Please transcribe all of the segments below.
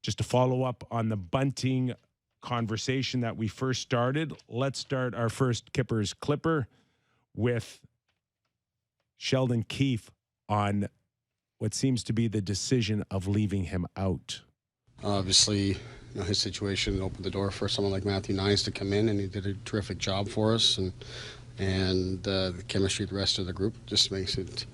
Just to follow up on the Bunting conversation that we first started, let's start our first Kyper's Clipper with Sheldon Keefe on what seems to be the decision of leaving him out. Obviously, his situation opened the door for someone like Matthew Nyes to come in, and he did a terrific job for us. And the chemistry of the rest of the group just makes it,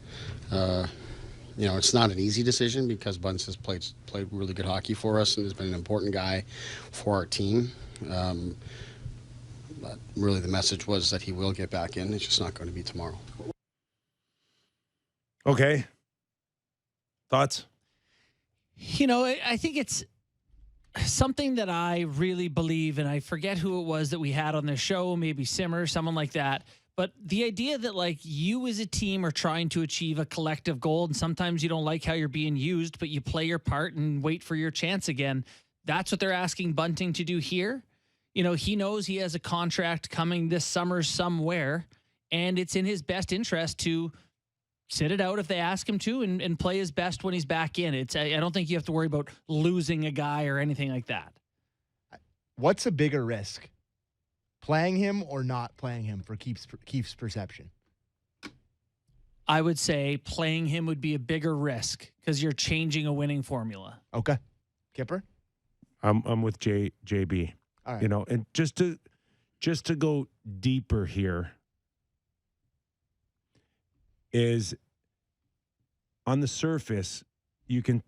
it's not an easy decision because Bunts has played really good hockey for us and has been an important guy for our team. But really the message was that he will get back in. It's just not going to be tomorrow. Okay. Thoughts? I think it's something that I really believe, and I forget who it was that we had on the show, maybe Simmer, someone like that. But the idea that, you as a team are trying to achieve a collective goal, and sometimes you don't like how you're being used, but you play your part and wait for your chance again. That's what they're asking Bunting to do here. He knows he has a contract coming this summer somewhere, and it's in his best interest to sit it out if they ask him to and play his best when he's back in. I don't think you have to worry about losing a guy or anything like that. What's a bigger risk? Playing him or not playing him for Keefe's perception? I would say playing him would be a bigger risk because you're changing a winning formula. Okay. Kyper? I'm with JB. All right. And just to go deeper here is on the surface, you can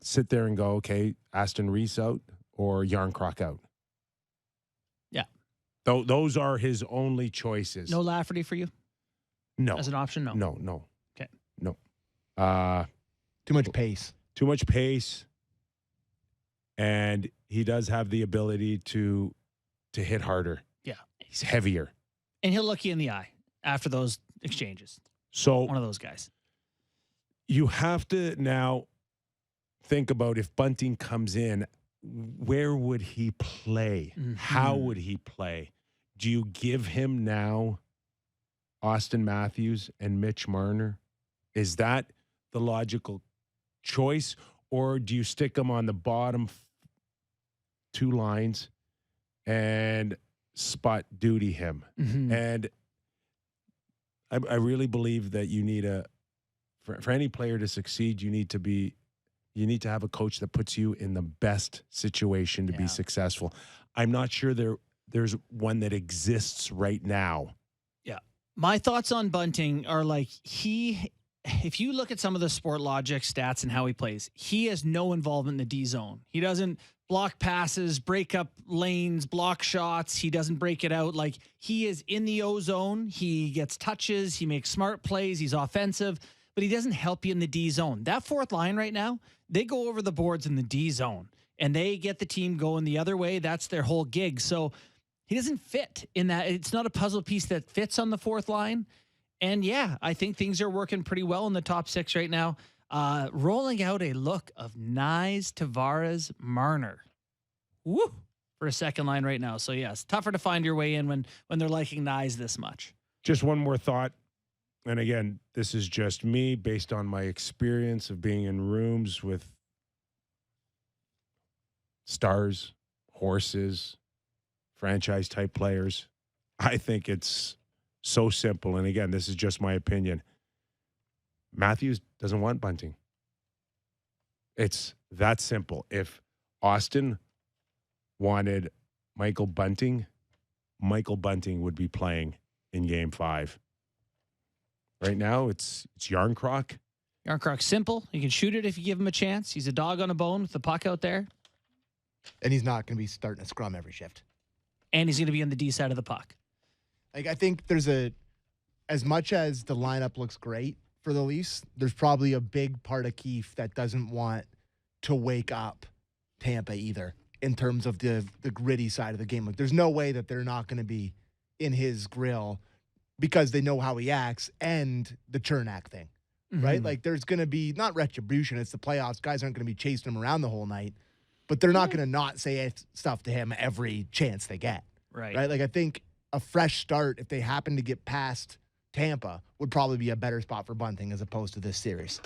sit there and go, okay, Aston Reese out or Yarncroc out. Yeah. Those are his only choices. No Lafferty for you? No. As an option? No. No. Okay. No. Too much pace. Too much pace. And he does have the ability to hit harder. Yeah. He's heavier. And he'll look you in the eye after those exchanges. So one of those guys. You have to now think about if Bunting comes in, where would he play? Mm-hmm. How would he play? Do you give him now Austin Matthews and Mitch Marner? Is that the logical choice? Or do you stick him on the bottom two lines and spot duty him? Mm-hmm. And I really believe that you need for any player to succeed, you need to have a coach that puts you in the best situation to be successful. I'm not sure there's one that exists right now. Yeah. My thoughts on Bunting are if you look at some of the Sport Logic stats and how he plays, he has no involvement in the D zone. He doesn't block passes, break up lanes, block shots. He doesn't break it out. He is in the O zone. He gets touches. He makes smart plays. He's offensive, but he doesn't help you in the D zone. That fourth line right now, they go over the boards in the D zone and they get the team going the other way. That's their whole gig. So he doesn't fit in that. It's not a puzzle piece that fits on the fourth line. And I think things are working pretty well in the top six right now. Rolling out a look of Nyes, Tavares, Marner. Woo! For a second line right now. So, it's tougher to find your way in when they're liking Nyes this much. Just one more thought. And again, this is just me based on my experience of being in rooms with stars, horses, franchise-type players. I think it's so simple. And again, this is just my opinion. Matthews doesn't want Bunting. It's that simple. If Austin wanted Michael Bunting would be playing in Game 5. Right now, it's Yarncroc. Yarncroc's simple. You can shoot it if you give him a chance. He's a dog on a bone with the puck out there. And he's not going to be starting a scrum every shift. And he's going to be on the D side of the puck. I think there's as much as the lineup looks great for the Leafs, there's probably a big part of Keefe that doesn't want to wake up Tampa either in terms of the gritty side of the game. There's no way that they're not going to be in his grill because they know how he acts and the Chernak thing, right? There's going to be not retribution. It's the playoffs. Guys aren't going to be chasing him around the whole night, but they're not going to not say stuff to him every chance they get. Right. I think a fresh start, if they happen to get past Tampa, would probably be a better spot for Bunting as opposed to this series.